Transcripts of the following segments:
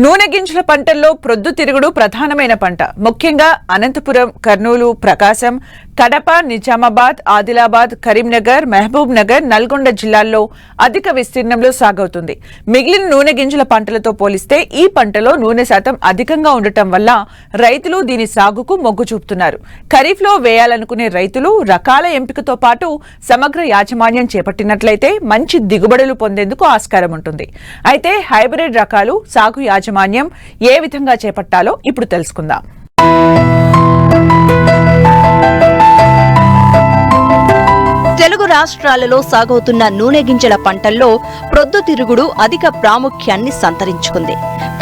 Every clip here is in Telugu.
నూనె గింజల పంటల్లో ప్రొద్దుతిరుగుడు ప్రధానమైన పంట. ముఖ్యంగా అనంతపురం, కర్నూలు, ప్రకాశం, కడప, నిజామాబాద్, ఆదిలాబాద్, కరీంనగర్, మహబూబ్ నగర్, నల్గొండ జిల్లాల్లో అధిక విస్తీర్ణంలో సాగవుతుంది. మిగిలిన నూనె గింజల పంటలతో పోలిస్తే ఈ పంటలో నూనె శాతం అధికంగా ఉండటం వల్ల రైతులు దీని సాగుకు మొగ్గు చూపుతున్నారు. ఖరీఫ్లో వేయాలనుకునే రైతులు రకాల ఎంపికతో పాటు సమగ్ర యాజమాన్యం చేపట్టినట్లయితే మంచి దిగుబడులు పొందేందుకు ఆస్కారం ఉంటుంది. అయితే హైబ్రిడ్ రకాలు సాగు యాజమాన్యం ఏ విధంగా చేపట్టాలో ఇప్పుడు తెలుసుకుందాం. తెలుగు రాష్ట్రాలలో సాగవుతున్న నూనె గింజల పంటల్లో ప్రొద్దుతిరుగుడు అధిక ప్రాముఖ్యాన్ని సంతరించుకుంది.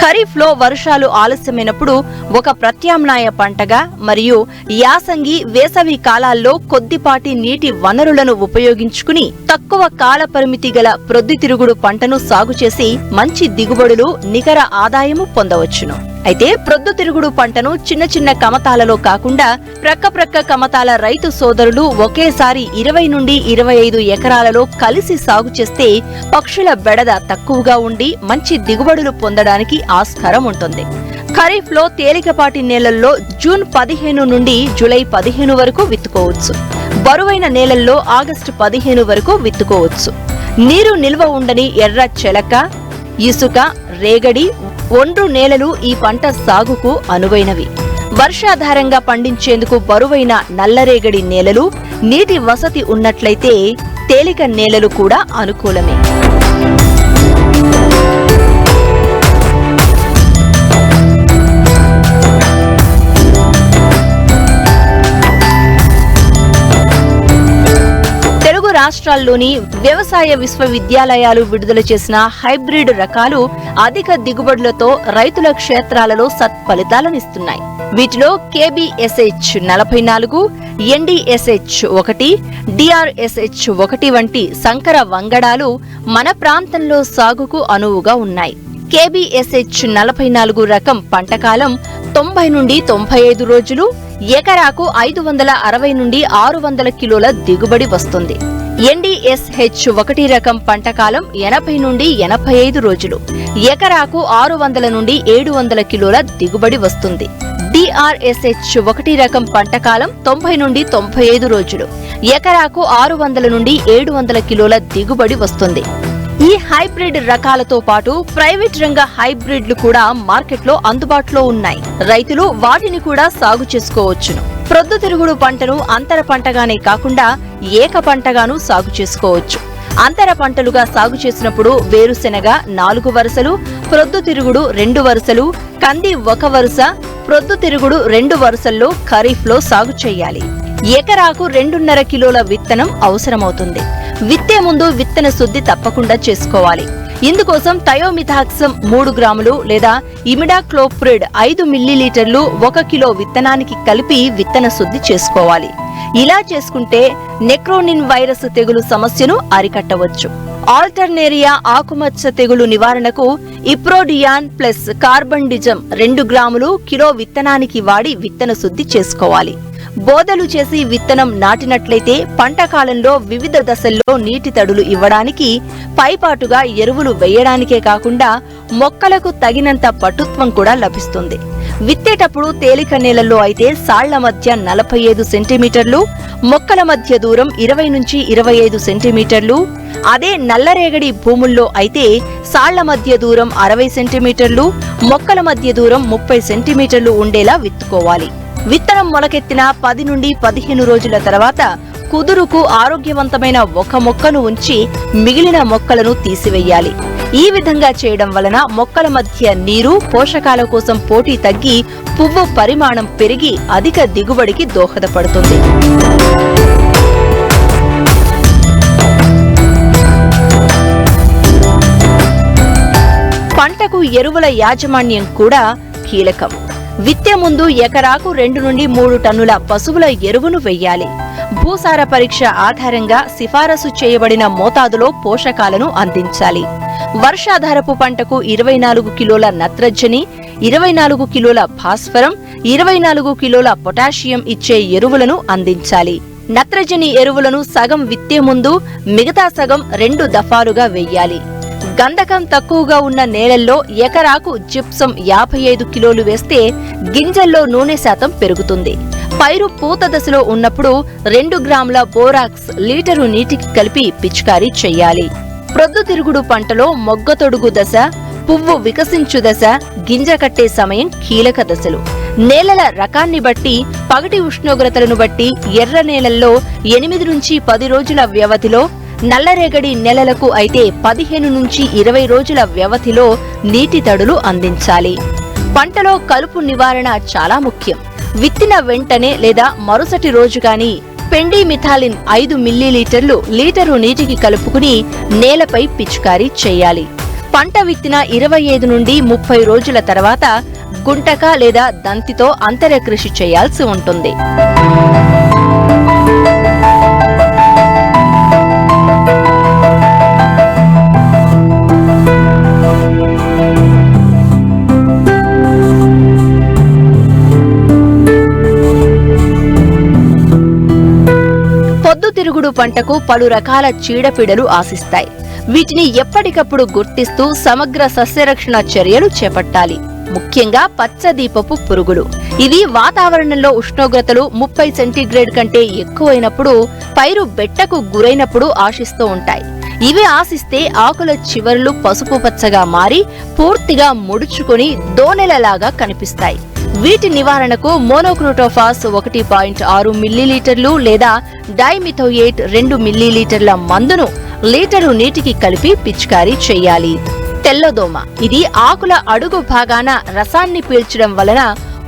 ఖరీఫ్లో వర్షాలు ఆలస్యమైనప్పుడు ఒక ప్రత్యామ్నాయ పంటగా మరియు యాసంగి, వేసవి కాలాల్లో కొద్దిపాటి నీటి వనరులను ఉపయోగించుకుని తక్కువ కాల పరిమితి గల ప్రొద్దుతిరుగుడు పంటను సాగు చేసి మంచి దిగుబడులు, నికర ఆదాయము పొందవచ్చును. అయితే ప్రొద్దుతిరుగుడు పంటను చిన్న చిన్న కమతాలలో కాకుండా ప్రక్క కమతాల రైతు సోదరులు ఒకేసారి 20 నుండి 25 ఎకరాలలో కలిసి సాగు చేస్తే పక్షుల బెడద తక్కువగా ఉండి మంచి దిగుబడులు పొందడానికి ఆస్కారం ఉంటుంది. ఖరీఫ్లో తేలికపాటి నేలల్లో జూన్ 15 నుండి జూలై 15 వరకు విత్తుకోవచ్చు. బరువైన నేలల్లో ఆగస్టు 15 వరకు విత్తుకోవచ్చు. నీరు నిల్వ ఉండని ఎర్ర చెలక, ఇసుక, రేగడి, ఒండ్రు నేలలు ఈ పంట సాగుకు అనువైనవి. వర్షాధారంగా పండించేందుకు బరువైన నల్లరేగడి నేలలు, నీటి వసతి ఉన్నట్లయితే తేలిక నేలలు కూడా అనుకూలమే. రాష్ట్రాల్లోని వ్యవసాయ విశ్వవిద్యాలయాలు విడుదల చేసిన హైబ్రిడ్ రకాలు అధిక దిగుబడులతో రైతుల క్షేత్రాలలో సత్ఫలితాలనిస్తున్నాయి. వీటిలో KBSH 44, NDSH 1, DRSH 1 వంటి సంకర వంగడాలు మన ప్రాంతంలో సాగుకు అనువుగా ఉన్నాయి. KBSH 44 రకం పంటకాలం 90 నుండి 95 రోజులు, ఎకరాకు 560 నుండి 600 కిలోల దిగుబడి వస్తుంది. NDSH 1 రకం పంటకాలం 80 నుండి 85 రోజులు, ఎకరాకు 600 నుండి 700 కిలోల దిగుబడి వస్తుంది. DRSH 1 రకం పంటకాలం 90 నుండి 95 రోజులు, ఎకరాకు 600 నుండి 700 కిలోల దిగుబడి వస్తుంది. ఈ హైబ్రిడ్ రకాలతో పాటు ప్రైవేట్ రంగ హైబ్రిడ్లు కూడా మార్కెట్లో అందుబాటులో ఉన్నాయి. రైతులు వాటిని కూడా సాగు చేసుకోవచ్చును. ప్రొద్దుతిరుగుడు పంటను అంతర పంటగానే కాకుండా ఏక పంటగాను సాగు చేసుకోవచ్చు. అంతర పంటలుగా సాగు చేసినప్పుడు వేరుశెనగ 4 వరుసలు, ప్రొద్దుతిరుగుడు 2 వరుసలు, కంది 1 వరుస, ప్రొద్దుతిరుగుడు 2 వరుసల్లో ఖరీఫ్లో సాగు చేయాలి. ఎకరాకు 2.5 కిలోల విత్తనం అవసరమవుతుంది. విత్తే ముందు విత్తన శుద్ధి తప్పకుండా చేసుకోవాలి. ఇందుకోసం థయోమిథాక్సమ్ 3 గ్రాములు లేదా ఇమిడాక్లోప్రిడ్ 5 మిల్లీలీటర్లు 1 కిలో విత్తనానికి కలిపి విత్తన శుద్ధి చేసుకోవాలి. ఇలా చేసుకుంటే నెక్రోనిన్ వైరస్ తెగులు సమస్యను అరికట్టవచ్చు. ఆల్టర్నేరియా ఆకుమచ్చ తెగులు నివారణకు ఇప్రోడియాన్ ప్లస్ కార్బండిజం 2 గ్రాములు కిలో విత్తనానికి వాడి విత్తన శుద్ధి చేసుకోవాలి. బోదలు చేసి విత్తనం నాటినట్లయితే పంట కాలంలో వివిధ దశల్లో నీటి తడులు ఇవ్వడానికి, పైపాటుగా ఎరువులు వేయడానికే కాకుండా మొక్కలకు తగినంత పటుత్వం కూడా లభిస్తుంది. విత్తేటప్పుడు తేలిక నేలల్లో అయితే సాళ్ల మధ్య 45 సెంటీమీటర్లు, మొక్కల మధ్య దూరం 20 నుంచి 25 సెంటీమీటర్లు, అదే నల్లరేగడి భూముల్లో అయితే సాళ్ల మధ్య దూరం 60 సెంటీమీటర్లు, మొక్కల మధ్య దూరం 30 సెంటీమీటర్లు ఉండేలా విత్తుకోవాలి. విత్తనం మొలకెత్తిన 10 నుండి 15 రోజుల తర్వాత కుదురుకు ఆరోగ్యవంతమైన ఒక మొక్కను ఉంచి మిగిలిన మొక్కలను తీసివేయాలి. ఈ విధంగా చేయడం వలన మొక్కల మధ్య నీరు, పోషకాల కోసం పోటీ తగ్గి పువ్వు పరిమాణం పెరిగి అధిక దిగుబడికి దోహదపడుతుంది. పంటకు ఎరువుల యాజమాన్యం కూడా కీలకం. విత్తే ముందు ఎకరాకు 2 నుండి 3 టన్నుల పశువుల ఎరువును వెయ్యాలి. భూసార పరీక్ష ఆధారంగా సిఫారసు చేయబడిన మోతాదులో పోషకాలను అందించాలి. వర్షాధారపు పంటకు 24 కిలోల నత్రజని, 24 కిలోల భాస్వరం, 24 కిలోల పొటాషియం ఇచ్చే ఎరువులను అందించాలి. నత్రజని ఎరువులను సగం విత్తే ముందు, మిగతా సగం 2 దఫాలుగా వెయ్యాలి. గంధకం తక్కువగా ఉన్న నేలల్లో ఎకరాకు జిప్సం 55 కిలోలు వేస్తే గింజల్లో నూనె శాతం పెరుగుతుంది. పైరు పూత దశలో ఉన్నప్పుడు 2 గ్రాముల బోరాక్స్ లీటరు నీటికి కలిపి పిచికారీ చెయ్యాలి. ప్రొద్దుతిరుగుడు పంటలో మొగ్గ తొడుగు దశ, పువ్వు వికసించు దశ, గింజ కట్టే సమయం కీలక దశలు. నేలల రకాన్ని బట్టి, పగటి ఉష్ణోగ్రతలను బట్టి ఎర్ర నేలల్లో 8 నుంచి 10 రోజుల వ్యవధిలో, నల్లరేగడి నెలలకు అయితే 15 నుంచి 20 రోజుల వ్యవధిలో నీటి తడులు అందించాలి. పంటలో కలుపు నివారణ చాలా ముఖ్యం. విత్తిన వెంటనే లేదా మరుసటి రోజు గాని పెండిమిథాలిన్ 5 మిల్లీలీటర్లు లీటరు నీటికి కలుపుకుని నేలపై పిచికారీ చేయాలి. పంట విత్తిన 25 నుండి 30 రోజుల తర్వాత గుంటక లేదా దంతితో అంతర కృషి చేయాల్సి ఉంటుంది. పొద్దుతిరుగుడు పంటకు పలు రకాల చీడపీడలు ఆశిస్తాయి. వీటిని ఎప్పటికప్పుడు గుర్తిస్తూ సమగ్ర సస్యరక్షణ చర్యలు చేపట్టాలి. ముఖ్యంగా పచ్చదీపపు పురుగులు. ఇవి వాతావరణంలో ఉష్ణోగ్రతలు 30 సెంటీగ్రేడ్ కంటే ఎక్కువైనప్పుడు, పైరు బెట్టకు గురైనప్పుడు ఆశిస్తూ ఉంటాయి. ఇవి ఆశిస్తే ఆకుల చివర్లు పసుపు పచ్చగా మారి పూర్తిగా ముడుచుకుని దోనెలలాగా కనిపిస్తాయి. వీటి నివారణకు మోనోక్రోటోఫాస్ 1.6 మిల్లీలీటర్లు లేదా డైమిథోయేట్ 2 మిల్లీలీటర్ల మందును లీటరు నీటికి కలిపి పిచికారీ చెయ్యాలి. తెల్లదోమ. ఇది ఆకుల అడుగు భాగాన రసాన్ని పీల్చడం వలన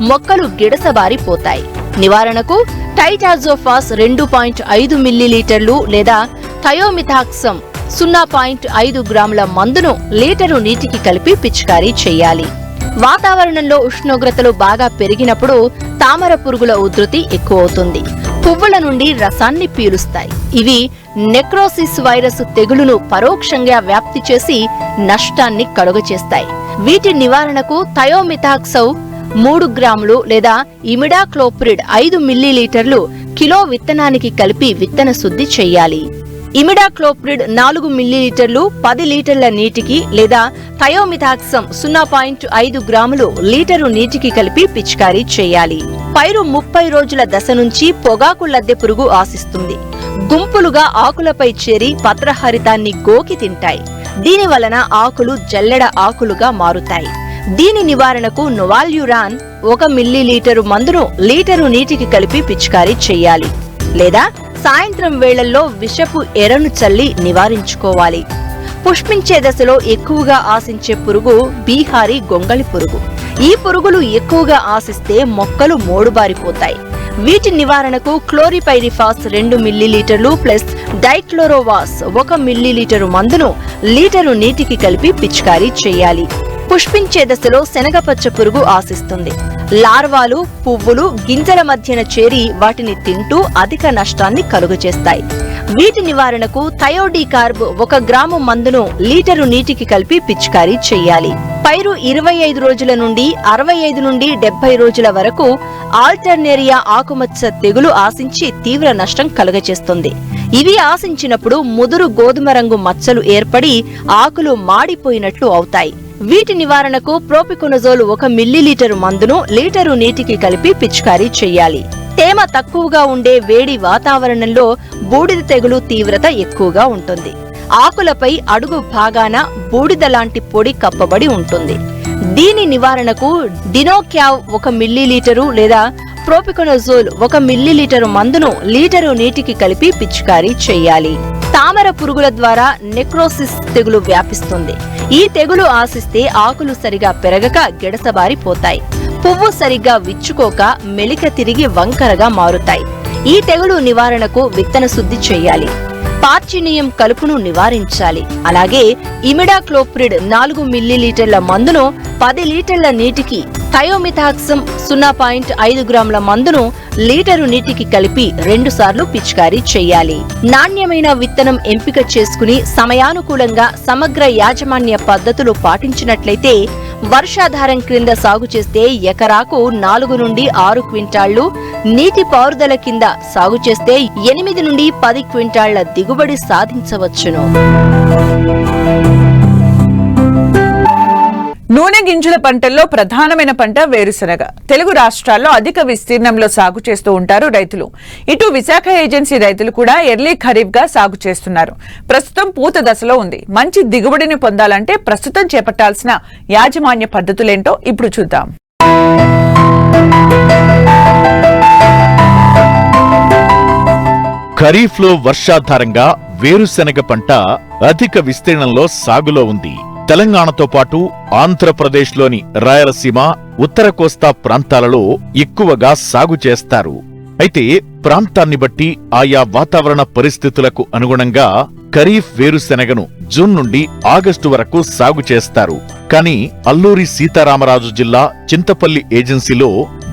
మొక్కలు గిడసబారిపోతాయి. నివారణకు టైటాజోఫాస్ 2.5 మిల్లీలీటర్లు లేదా థయోమిథాక్సమ్ 0.5 గ్రాముల మందును లీటరు నీటికి కలిపి పిచికారీ చెయ్యాలి. వాతావరణంలో ఉష్ణోగ్రతలు బాగా పెరిగినప్పుడు తామర పురుగుల ఉధృతి ఎక్కువవుతుంది. పువ్వుల నుండి రసాన్ని పీలుస్తాయి. ఇవి నెక్రోసిస్ వైరస్ తెగులును పరోక్షంగా వ్యాప్తి చేసి నష్టాన్ని కలుగచేస్తాయి. వీటి నివారణకు థయోమిథాక్సౌ 3 గ్రాములు లేదా ఇమిడాక్లోప్రిడ్ 5 మిల్లీలీటర్లు కిలో విత్తనానికి కలిపి విత్తన శుద్ధి చెయ్యాలి. ఇమిడాక్లోప్రిడ్ 4 మిల్లీలీటర్లు 10 లీటర్ల నీటికి లేదా థయోమిథాక్సమ్ 0.5 గ్రాములు లీటరు నీటికి కలిపి పిచికారీ చేయాలి. పైరు 30 రోజుల దశ నుంచి పొగాకు లద్దె పురుగు ఆశిస్తుంది. గుంపులుగా ఆకులపై చేరి పత్రహరితాన్ని గోకి తింటాయి. దీని వలన ఆకులు జల్లెడ ఆకులుగా మారుతాయి. దీని నివారణకు నొవాల్యురాన్ 1 మిల్లీలీటరు మందును లీటరు నీటికి కలిపి పిచికారీ చెయ్యాలి. లేదా సాయంత్రం వేళల్లో విషపు ఎరను చల్లి నివారించుకోవాలి. పుష్పించే దశలో ఎక్కువగా ఆశించే పురుగు బీహారీ గొంగళి పురుగు. ఈ పురుగులు ఎక్కువగా ఆశిస్తే మొక్కలు మోడుబారిపోతాయి. వీటి నివారణకు క్లోరిపైరిఫాస్ 2 మిల్లీలీటర్లు ప్లస్ డైక్లోరోవాస్ 1 మిల్లీలీటరు మందును లీటరు నీటికి కలిపి పిచికారీ చేయాలి. పుష్పించే దశలో శనగపచ్చ పురుగు ఆశిస్తుంది. లార్వాలు పువ్వులు గింజల మధ్యన చేరి వాటిని తింటూ అధిక నష్టాన్ని కలుగచేస్తాయి. వీటి నివారణకు థయోడీకార్బ్ 1 గ్రాము మందును లీటరు నీటికి కలిపి పిచికారీ చెయ్యాలి. పైరు 25 రోజుల నుండి 65 నుండి 70 రోజుల వరకు ఆల్టర్నేరియా ఆకుమచ్చ తెగులు ఆశించి తీవ్ర నష్టం కలుగచేస్తుంది. ఇవి ఆశించినప్పుడు ముదురు గోధుమ రంగు మచ్చలు ఏర్పడి ఆకులు మాడిపోయినట్లు అవుతాయి. వీటి నివారణకు ప్రోపికొనజోల్ 1 మిల్లీలీటరు మందును లీటరు నీటికి కలిపి పిచికారీ చెయ్యాలి. తేమ తక్కువగా ఉండే వేడి వాతావరణంలో బూడిద తెగులు తీవ్రత ఎక్కువగా ఉంటుంది. ఆకులపై అడుగు భాగాన బూడిద లాంటి పొడి కప్పబడి ఉంటుంది. దీని నివారణకు డినోక్యావ్ 1 మిల్లీలీటరు లేదా ప్రోపికొనజోల్ 1 మిల్లీలీటరు మందును లీటరు నీటికి కలిపి పిచికారీ చెయ్యాలి. తామర పురుగుల ద్వారా నెక్రోసిస్ తెగులు వ్యాపిస్తుంది. ఈ తెగులు ఆశిస్తే ఆకులు సరిగా పెరగక గిడసబారిపోతాయి. పువ్వు సరిగ్గా విచ్చుకోక మెలిక తిరిగి వంకరగా మారుతాయి. ఈ తెగులు నివారణకు విత్తన శుద్ధి చెయ్యాలి. పార్చినియం కలుపును నివారించాలి. అలాగే ఇమిడాక్లోప్రిడ్ 4 మిల్లీలీటర్ల మందును 10 లీటర్ల నీటికి, థయోమిథాక్సమ్ 0.5 గ్రాముల మందును లీటరు నీటికి కలిపి 2 సార్లు పిచికారీ చెయ్యాలి. నాణ్యమైన విత్తనం ఎంపిక చేసుకుని సమయానుకూలంగా సమగ్ర యాజమాన్య పద్ధతులు పాటించినట్లయితే వర్షాధారం క్రింద సాగు చేస్తే ఎకరాకు 4 నుండి 6 క్వింటాళ్లు, నీటి పారుదల కింద సాగు చేస్తే 8 నుండి 10 క్వింటాళ్ల దిగుబడి సాధించవచ్చును. నూనె గింజల పంటల్లో ప్రధానమైన పంట వేరుశనగ. తెలుగు రాష్ట్రాల్లో అధిక విస్తీర్ణంలో సాగు చేస్తూ ఉంటారు రైతులు. ఇటు విశాఖ ఏజెన్సీ రైతులు కూడా ఎర్లీ ఖరీఫ్ గా సాగు చేస్తున్నారు. ప్రస్తుతం పూత దశలో ఉంది. మంచి దిగుబడిని పొందాలంటే ప్రస్తుతం చేపట్టాల్సిన యాజమాన్య పద్ధతులేంటో ఇప్పుడు చూద్దాం. ఖరీఫ్ లో వర్షాధారంగా వేరుశెనగ పంట అధిక విస్తీర్ణంలో సాగులో ఉంది. తెలంగాణతో పాటు ఆంధ్రప్రదేశ్లోని రాయలసీమ, ఉత్తర కోస్తా ప్రాంతాలలో ఎక్కువగా సాగు చేస్తారు. అయితే ప్రాంతాన్ని బట్టి ఆయా వాతావరణ పరిస్థితులకు అనుగుణంగా ఖరీఫ్ వేరుశెనగను జూన్ నుండి ఆగస్టు వరకు సాగు చేస్తారు. కానీ అల్లూరి సీతారామరాజు జిల్లా చింతపల్లి ఏజెన్సీలో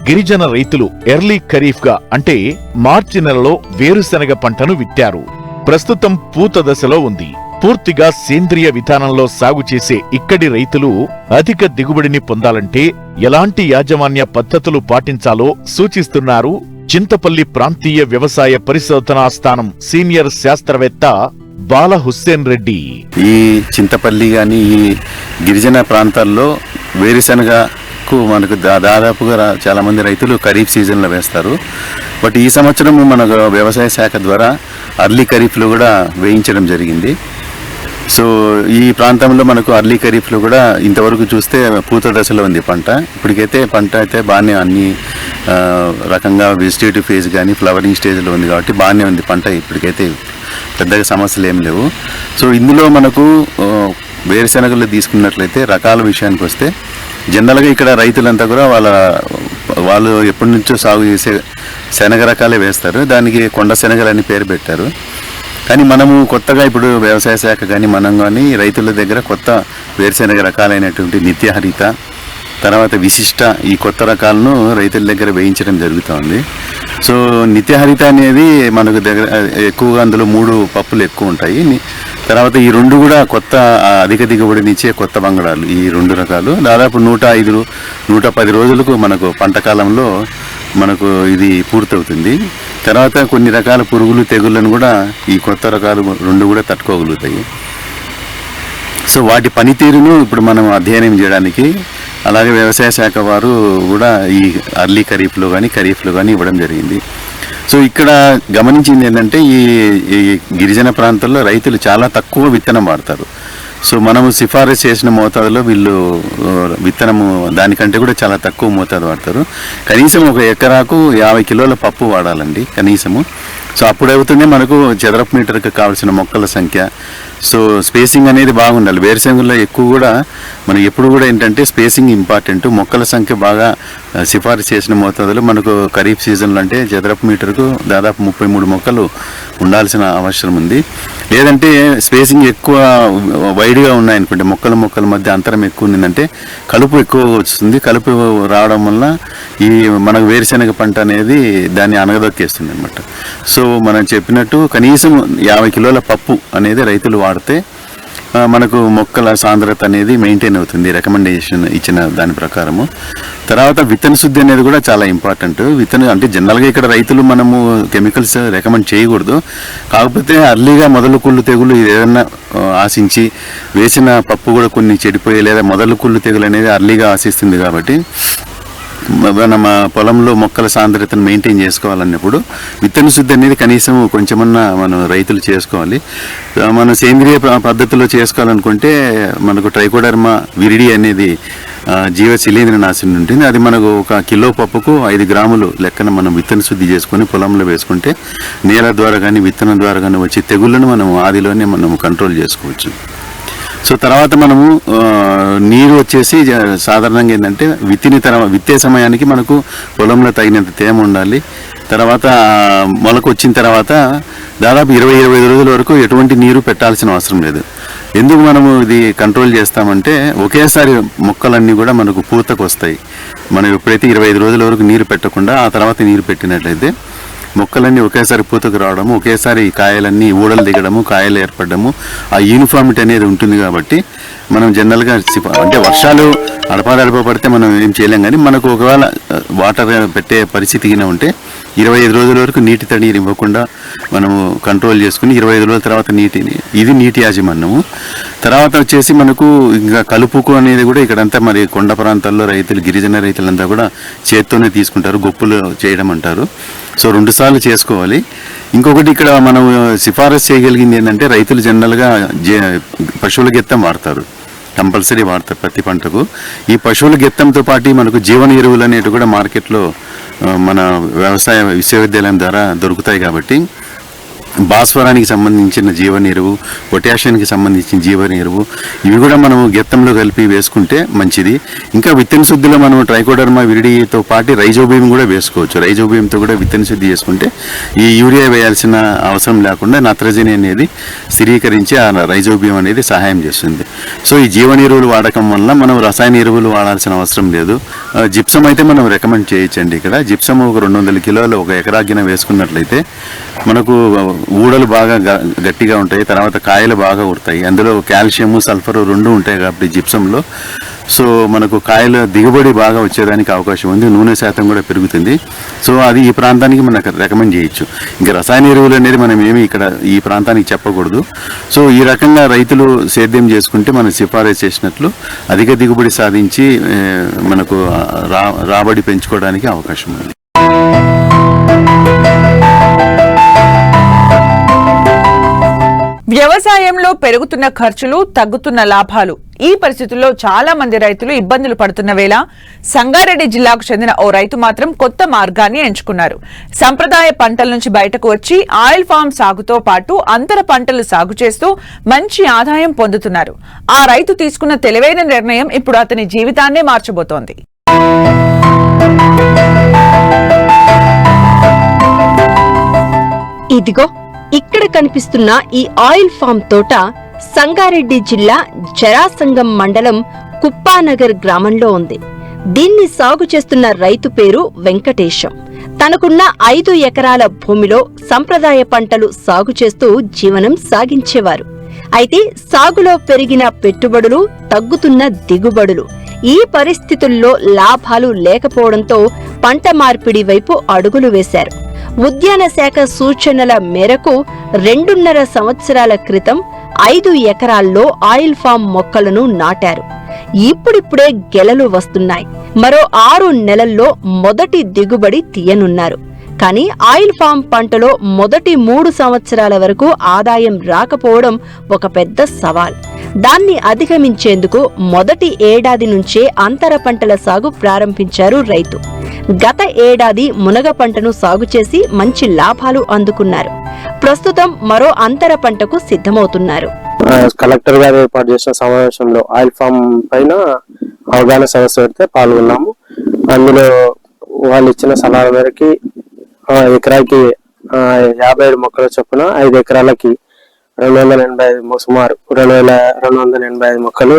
గిరిజన రైతులు ఎర్లీ ఖరీఫ్ గా అంటే మార్చి నెలలో వేరుశెనగ పంటను విత్తారు. ప్రస్తుతం పూత దశలో ఉంది. పూర్తిగా సేంద్రియ విధానంలో సాగు చేసే ఇక్కడి రైతులు అధిక దిగుబడిని పొందాలంటే ఎలాంటి యాజమాన్య పద్ధతులు పాటించాలో సూచిస్తున్నారు చింతపల్లి ప్రాంతీయ వ్యవసాయ పరిశోధనా స్థానం సీనియర్ శాస్త్రవేత్త బాల హుస్సేన్ రెడ్డి. ఈ చింతపల్లి గాని ఈ గిరిజన ప్రాంతాల్లో వేరుశెనగకు మనకు దాదాపుగా చాలా మంది రైతులు ఖరీఫ్ సీజన్లో వేస్తారు. బట్ ఈ సంవత్సరం మన వ్యవసాయ శాఖ ద్వారా అర్లీ ఖరీఫ్లో కూడా వేయించడం జరిగింది. సో ఈ ప్రాంతంలో మనకు అర్లీ ఖరీఫ్లో కూడా ఇంతవరకు చూస్తే పూత దశలో ఉంది పంట. ఇప్పటికైతే పంట అయితే బాగానే అన్ని రకంగా వెజిటేటివ్ ఫేజ్ కానీ ఫ్లవరింగ్ స్టేజ్లో ఉంది కాబట్టి బాగానే ఉంది పంట. ఇప్పటికైతే పెద్దగా సమస్యలు ఏం లేవు. సో ఇందులో మనకు వేరుశెనగలు తీసుకున్నట్లయితే రకాల విషయానికి వస్తే జనరల్గా ఇక్కడ రైతులంతా కూడా వాళ్ళు ఎప్పటి నుంచో సాగు చేసే శనగ రకాలే వేస్తారు. దానికి కొండ శనగలు అని పేరు పెట్టారు. కానీ మనము కొత్తగా ఇప్పుడు వ్యవసాయ శాఖ కానీ మనం కానీ రైతుల దగ్గర కొత్త వేరుశెనగ రకాలైనటువంటి నిత్యహరిత, తర్వాత విశిష్ట ఈ కొత్త రకాలను రైతుల దగ్గర వేయించడం జరుగుతుంది. సో నిత్యహరిత అనేది మనకు దగ్గర ఎక్కువగా అందులో 3 పప్పులు ఎక్కువ ఉంటాయి. తర్వాత ఈ 2 కూడా కొత్త అధిక దిగుబడినిచ్చే కొత్త బంగాళాలు. ఈ 2 రకాలు దాదాపు 105-110 రోజులకు మనకు పంట కాలంలో మనకు ఇది పూర్తవుతుంది. తర్వాత కొన్ని రకాల పురుగులు తెగుళ్ళను కూడా ఈ కొత్త రకాలు 2 కూడా తట్టుకోగలుగుతాయి. సో వాటి పనితీరును ఇప్పుడు మనం అధ్యయనం చేయడానికి అలాగే వ్యవసాయ శాఖ వారు కూడా ఈ అర్లీ ఖరీఫ్లో కానీ ఖరీఫ్లో కానీ ఇవ్వడం జరిగింది. సో ఇక్కడ గమనించింది ఏంటంటే ఈ గిరిజన ప్రాంతాల్లో రైతులు చాలా తక్కువ విత్తనం వాడతారు. సో మనము సిఫారసు చేసిన మోతాదులో వీళ్ళు విత్తనము దానికంటే కూడా చాలా తక్కువ మోతాదు వాడతారు. కనీసం ఒక ఎకరాకు 50 కిలోల పప్పు వాడాలండి కనీసము. సో అప్పుడు అవుతుందే మనకు చదరపు మీటర్కి కావాల్సిన మొక్కల సంఖ్య. సో స్పేసింగ్ అనేది బాగుండాలి. వేరుశెనగలో ఎక్కువ కూడా మనం ఎప్పుడు కూడా ఏంటంటే స్పేసింగ్ ఇంపార్టెంట్. మొక్కల సంఖ్య బాగా సిఫారసు చేసిన మోతాదులో మనకు ఖరీఫ్ సీజన్లో అంటే చదరపు మీటర్కు దాదాపు 33 మొక్కలు ఉండాల్సిన అవసరం ఉంది. లేదంటే స్పేసింగ్ ఎక్కువ వైడ్గా ఉన్నాయనుకుంటే మొక్కల మధ్య అంతరం ఎక్కువ ఉందంటే కలుపు ఎక్కువ వస్తుంది. కలుపు రావడం వల్ల ఈ మనకు వేరుశెనగ పంట అనేది దాన్ని అనగదొక్కేస్తుంది అనమాట. సో మనం చెప్పినట్టు కనీసం 50 కిలోల పప్పు అనేది రైతులు వాడితే మనకు మొక్కల సాంద్రత అనేది మెయింటైన్ అవుతుంది రికమెండేషన్ ఇచ్చిన దాని ప్రకారము. తర్వాత విత్తన శుద్ధి అనేది కూడా చాలా ఇంపార్టెంట్. అంటే జనరల్గా ఇక్కడ రైతులు మనము కెమికల్స్ రికమెండ్ చేయకూడదు. కాకపోతే అర్లీగా మొదలు కుళ్ళు తెగులు ఏదైనా ఆశించి వేసిన పప్పు కూడా కొన్ని చెడిపోయి లేదా మొదలు కుళ్ళు తెగులు అనేది అర్లీగా ఆశిస్తుంది కాబట్టి మన పొలంలో మొక్కల సాంద్రతను మెయింటైన్ చేసుకోవాలన్నప్పుడు విత్తన శుద్ధి అనేది కనీసం కొంచెమన్నా మనం రైతులు చేసుకోవాలి. మనం సేంద్రియ పద్ధతిలో చేసుకోవాలనుకుంటే మనకు ట్రైకోడర్మా విరిడి అనేది జీవ శిలీంద్రనాశిని ఉంటుంది. అది మనకు 1 కిలో పప్పుకు 5 గ్రాములు లెక్కన మనం విత్తన శుద్ధి చేసుకొని పొలంలో వేసుకుంటే నేల ద్వారా కానీ విత్తనం ద్వారా కానీ వచ్చే తెగుళ్ళను మనం ఆదిలోనే మనం కంట్రోల్ చేసుకోవచ్చు. సో తర్వాత మనము నీరు వచ్చేసి సాధారణంగా ఏంటంటే విత్తే సమయానికి మనకు పొలంలో తగినంత తేమ ఉండాలి. తర్వాత మొలకు వచ్చిన తర్వాత దాదాపు 20-25 రోజుల వరకు ఎటువంటి నీరు పెట్టాల్సిన అవసరం లేదు. ఎందుకు మనము ఇది కంట్రోల్ చేస్తామంటే ఒకేసారి మొక్కలన్నీ కూడా మనకు పూతకు వస్తాయి. మనం ఎప్పుడైతే 25 రోజుల వరకు నీరు పెట్టకుండా ఆ తర్వాత నీరు పెట్టినట్లయితే మొక్కలన్నీ ఒకేసారి పూతకు రావడము, ఒకేసారి కాయలన్నీ ఊడలు దిగడము, కాయలు ఏర్పడము, ఆ యూనిఫామిటీ అనేది ఉంటుంది. కాబట్టి మనం జనరల్గా అంటే వర్షాలు అడపా పడితే మనం ఏం చేయలేం. కానీ మనకు ఒకవేళ వాటర్ పెట్టే పరిస్థితిగా ఉంటే 25 రోజుల వరకు నీటి తడి ఇవ్వకుండా మనము కంట్రోల్ చేసుకుని 25 రోజుల తర్వాత ఇది నీటి యాజమాన్యము. తర్వాత వచ్చేసి మనకు ఇంకా కలుపుకు అనేది కూడా ఇక్కడంతా మరి కొండ ప్రాంతాల్లో గిరిజన రైతులంతా కూడా చేత్తోనే తీసుకుంటారు, గొప్పులు చేయడం అంటారు. సో 2 సార్లు చేసుకోవాలి. ఇంకొకటి ఇక్కడ మనం సిఫారసు చేయగలిగింది ఏంటంటే రైతులు జనరల్గా పశువుల గెత్తం వాడతారు, కంపల్సరీ వాడతారు ప్రతి పంటకు. ఈ పశువుల గెత్తంతో పాటు మనకు జీవన ఎరువులు అనేవి కూడా మార్కెట్లో మన వ్యవసాయ విశ్వవిద్యాలయం ద్వారా దొరుకుతాయి. కాబట్టి భాస్వరానికి సంబంధించిన జీవన ఎరువు, పొటాషియానికి సంబంధించిన జీవన ఎరువు ఇవి కూడా మనం గెత్తంలో కలిపి వేసుకుంటే మంచిది. ఇంకా విత్తన శుద్ధిలో మనం ట్రైకోడర్మా విరిడితో పాటు రైజోబియం కూడా వేసుకోవచ్చు. రైజోబియంతో కూడా విత్తన శుద్ధి చేసుకుంటే ఈ యూరియా వేయాల్సిన అవసరం లేకుండా నత్రజని అనేది స్థిరీకరించి ఆ రైజోబియం అనేది సహాయం చేస్తుంది. సో ఈ జీవన ఎరువులు వాడకం వల్ల మనం రసాయన ఎరువులు వాడాల్సిన అవసరం లేదు. జిప్సం అయితే మనం రికమెండ్ చేయొచ్చండి. ఇక్కడ జిప్సం ఒక 200 కిలోలు ఒక ఎకరాకిన వేసుకున్నట్లయితే మనకు ఊడలు బాగా గట్టిగా ఉంటాయి, తర్వాత కాయలు బాగా ఉడతాయి. అందులో కాల్షియము సల్ఫర్ 2 ఉంటాయి కాబట్టి జిప్సంలో. సో మనకు కాయల దిగుబడి బాగా వచ్చేదానికి అవకాశం ఉంది, నూనె శాతం కూడా పెరుగుతుంది. సో అది ఈ ప్రాంతానికి మనకు రికమెండ్ చేయొచ్చు. ఇంకా రసాయన ఎరువులు అనేది మనం ఏమి ఇక్కడ ఈ ప్రాంతానికి చెప్పకూడదు. సో ఈ రకంగా రైతులు సేద్యం చేసుకుంటే మనం సిఫారసు చేసినట్లు అధిక దిగుబడి సాధించి మనకు రాబడి పెంచుకోవడానికి అవకాశం ఉంది. వ్యవసాయంలో పెరుగుతున్న ఖర్చులు, తగ్గుతున్న లాభాలు, ఈ పరిస్థితుల్లో చాలా మంది రైతులు ఇబ్బందులు పడుతున్న వేళ సంగారెడ్డి జిల్లాకు చెందిన ఓ రైతు మాత్రం కొత్త మార్గాన్ని ఎంచుకున్నారు. సంప్రదాయ పంటల నుంచి బయటకు వచ్చి ఆయిల్ ఫామ్ సాగుతో పాటు అంతర పంటలు సాగు చేస్తూ మంచి ఆదాయం పొందుతున్నారు. ఆ రైతు తీసుకున్న తెలివైన నిర్ణయం ఇప్పుడు అతని జీవితాన్నే మార్చబోతోంది. ఇదిగో ఇక్కడ కనిపిస్తున్న ఈ ఆయిల్ ఫామ్ తోట సంగారెడ్డి జిల్లా జరాసంగం మండలం కుప్పానగర్ గ్రామంలో ఉంది. దీన్ని సాగు చేస్తున్న రైతు పేరు వెంకటేశం. తనకున్న 5 ఎకరాల భూమిలో సంప్రదాయ పంటలు సాగు చేస్తూ జీవనం సాగించేవారు. అయితే సాగులో పెరిగిన పెట్టుబడులు, తగ్గుతున్న దిగుబడులు, ఈ పరిస్థితుల్లో లాభాలు లేకపోవడంతో పంట మార్పిడి వైపు అడుగులు వేశారు. ఉద్యాన శాఖ సూచనల మేరకు 2.5 సంవత్సరాల క్రితం 5 ఎకరాల్లో ఆయిల్ ఫామ్ మొక్కలను నాటారు. ఇప్పుడిప్పుడే గెలలు వస్తున్నాయి. మరో 6 నెలల్లో మొదటి దిగుబడి తీయనున్నారు. కానీ ఆయిల్ ఫామ్ పంటలో మొదటి 3 సంవత్సరాల వరకు ఆదాయం రాకపోవడం ఒక పెద్ద సవాల్. దాన్ని అధిగమించేందుకు మొదటి ఏడాది నుంచే అంతర పంటల సాగు ప్రారంభించారు రైతు. గత ఏడాది మునగ పంటను సాగు చేసి మంచి లాభాలు అందుకున్నారు. ప్రస్తుతం మరో అంతర పంటకు సిద్ధమవుతున్నారు. కలెక్టర్ గారు ఏర్పాటు చేసిన సమావేశంలో ఆయిల్ ఫామ్ పైన అవగాహన సదస్సు పెడితే పాల్గొన్నాము. అందులో వాళ్ళు ఇచ్చిన సలహాల మేరకి ఎకరాకి 57 మొక్కల చొప్పున 5 ఎకరాలకి 285 సుమారు 2285 మొక్కలు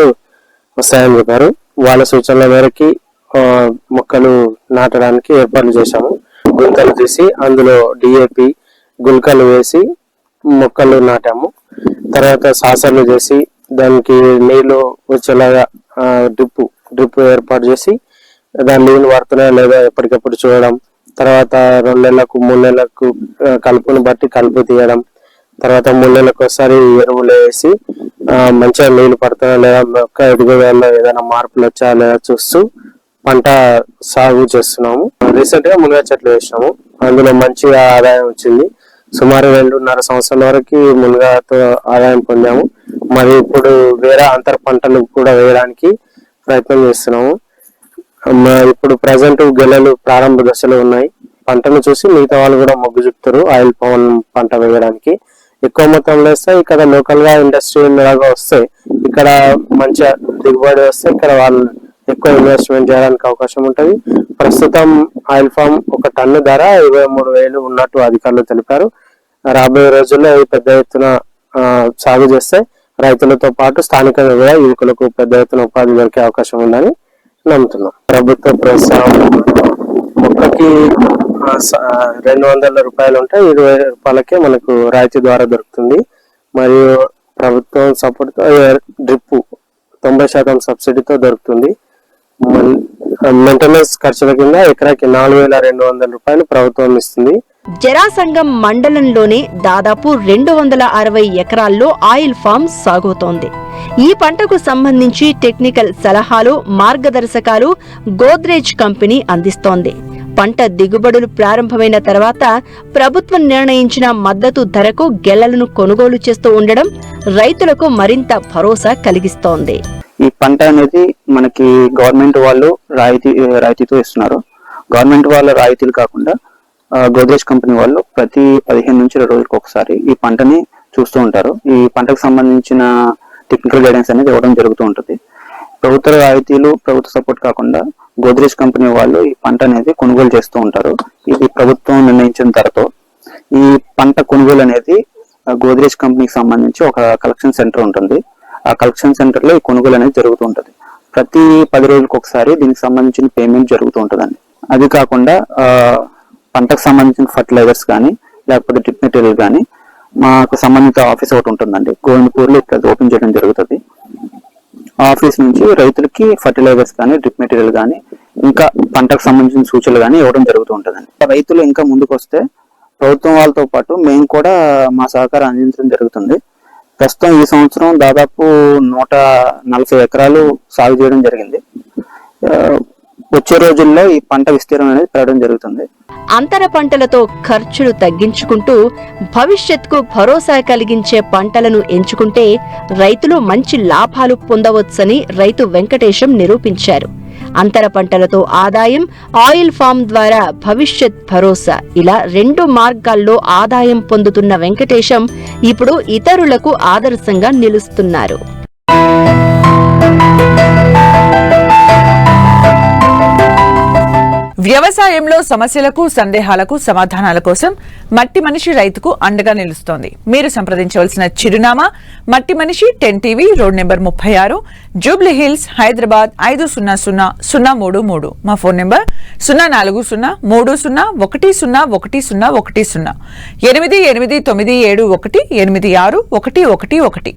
వస్తాయని చెప్పారు. వాళ్ళ సూచనల మేరకి మొక్కలు నాటడానికి ఏర్పాట్లు చేశాము. గుంతలు తీసి అందులో డిఏపి గుల్కలు వేసి మొక్కలు నాటాము. తర్వాత సాసర్లు చేసి దానికి నీళ్లు వచ్చేలాగా డ్రిప్ ఏర్పాటు చేసి దాని నీళ్లు పడుతున్నాయా లేదా ఎప్పటికప్పుడు చూడడం. తర్వాత 2 నెలలకు 3 నెలలకు కలుపుని బట్టి కలుపు తీయడం. తర్వాత 3 నెలలకు ఒకసారి ఎరువులు వేసి మంచిగా నీళ్లు పడుతున్నా లేదా మొక్క ఎదుగుదలలో ఏదైనా మార్పులు వచ్చా లేదా చూస్తూ పంట సాగు చేస్తున్నాము. రీసెంట్ గా మునగ చెట్లు వేసినాము. అందులో మంచిగా ఆదాయం వచ్చింది. సుమారు 2.5 సంవత్సరాల వరకు మునగతో ఆదాయం పొందాము. మరి ఇప్పుడు వేరే అంతర పంటలు కూడా వేయడానికి ప్రయత్నం చేస్తున్నాము. ఇప్పుడు ప్రజెంట్ గెలలు ప్రారంభ దశలో ఉన్నాయి. పంటను చూసి మిగతా వాళ్ళు కూడా మొగ్గు చూపుతారు ఆయిల్ పవన్ పంట వేయడానికి. ఎక్కువ మొత్తంలో వస్తే ఇక్కడ లోకల్ గా ఇండస్ట్రీ లాగా వస్తే ఇక్కడ మంచిగా దిగుబడి వస్తే ఇక్కడ వాళ్ళు ఎక్కువ ఇన్వెస్ట్మెంట్ చేయడానికి అవకాశం ఉంటది. ప్రస్తుతం ఆయిల్ ఫామ్ ఒక టన్ను ధర 23,000 ఉన్నట్టు అధికారులు తెలిపారు. రాబోయే రోజుల్లో పెద్ద ఎత్తున సాగు చేస్తే రైతులతో పాటు స్థానికంగా కూడా యువకులకు పెద్ద ఎత్తున ఉపాధి దొరికే అవకాశం ఉందని నమ్ముతున్నాం. ప్రభుత్వ ప్రోత్సాహం మొక్కకి 200 రూపాయలు ఉంటే 20 రూపాయలకే మనకు రాయితీ ద్వారా దొరుకుతుంది. మరియు ప్రభుత్వం సపోర్ట్ డ్రిప్ 90% సబ్సిడీతో దొరుకుతుంది. మెయింటెనెన్స్ ఖర్చుల కింద ఎకరాకి 4,200 రూపాయలు ప్రభుత్వం ఇస్తుంది. జరాసంగం మండలంలోని దాదాపు 260 ఎకరాల్లో ఆయిల్ ఫామ్ సాగుతోంది. ఈ పంటకు సంబంధించి టెక్నికల్ సలహాలు, మార్గదర్శకాలు గోద్రేజ్ కంపెనీ అందిస్తోంది. పంట దిగుబడులు ప్రారంభమైన తర్వాత ప్రభుత్వం నిర్ణయించిన మద్దతు ధరకు గెలలను కొనుగోలు చేస్తూ ఉండడం రైతులకు మరింత భరోసా కలిగిస్తోంది. ఈ పంట అనేది మనకి గవర్నమెంట్ వాళ్ళు రాయితీతో ఇస్తున్నారు. గవర్నమెంట్ వాళ్ళ రాయితీలు కాకుండా గోద్రేజ్ కంపెనీ వాళ్ళు ప్రతి 15 నుంచి 20 రోజులకు ఒకసారి ఈ పంటని చూస్తూ ఉంటారు. ఈ పంటకు సంబంధించిన టెక్నికల్ గైడెన్స్ అనేది ఇవ్వడం జరుగుతూ ఉంటుంది. ప్రభుత్వ రాయితీలు, ప్రభుత్వ సపోర్ట్ కాకుండా గోద్రేజ్ కంపెనీ వాళ్ళు ఈ పంట అనేది కొనుగోలు చేస్తూ ఉంటారు. ఇది ప్రభుత్వం నిర్ణయించిన ధరతో. ఈ పంట కొనుగోలు అనేది గోద్రేజ్ కంపెనీకి సంబంధించి ఒక కలెక్షన్ సెంటర్ ఉంటుంది. ఆ కలెక్షన్ సెంటర్ లో ఈ కొనుగోలు అనేది జరుగుతూ ఉంటుంది. ప్రతి 10 రోజులకు ఒకసారి దీనికి సంబంధించిన పేమెంట్ జరుగుతూ ఉంటుందండి. అది కాకుండా పంటకు సంబంధించిన ఫర్టిలైజర్స్ కానీ లేకపోతే డ్రిప్ మెటీరియల్ కానీ మాకు సంబంధిత ఆఫీస్ ఒకటి ఉంటుందండి. గోవిందపూర్లో ఇక్కడ ఓపెన్ చేయడం జరుగుతుంది. ఆఫీస్ నుంచి రైతులకి ఫర్టిలైజర్స్ కానీ డ్రిప్ మెటీరియల్ కానీ ఇంకా పంటకు సంబంధించిన సూచనలు కానీ ఇవ్వడం జరుగుతూ ఉంటుందండి. రైతులు ఇంకా ముందుకు వస్తే ప్రభుత్వం వాళ్ళతో పాటు మేము కూడా మా సహకారం అందించడం జరుగుతుంది. ప్రస్తుతం ఈ సంవత్సరం దాదాపు 140 ఎకరాలు సాగు చేయడం జరిగింది. వచ్చే రోజుల్లో ఈ పంట విస్తీర్ణం అనేది పెరగడం జరుగుతుంది. అంతర పంటలతో ఖర్చులు తగ్గించుకుంటూ భవిష్యత్తుకు భరోసా కలిగించే పంటలను ఎంచుకుంటే రైతులు మంచి లాభాలు పొందవచ్చని రైతు వెంకటేశం నిరూపించారు. అంతర పంటలతో ఆదాయం, ఆయిల్ ఫామ్ ద్వారా భవిష్యత్ భరోసా, ఇలా 2 మార్గాల్లో ఆదాయం పొందుతున్న వెంకటేశం ఇప్పుడు ఇతరులకు ఆదర్శంగా నిలుస్తున్నారు. వ్యవసాయంలో సమస్యలకు, సందేహాలకు సమాధానాల కోసం మట్టి మనిషి రైతుకు అండగా నిలుస్తోంది. మీరు సంప్రదించవలసిన చిరునామా మట్టి మనిషి 10 TV, road number 36, Jubilee hills, Hyderabad 500033. మా ఫోన్ నెంబర్ 040301011010 8899718611.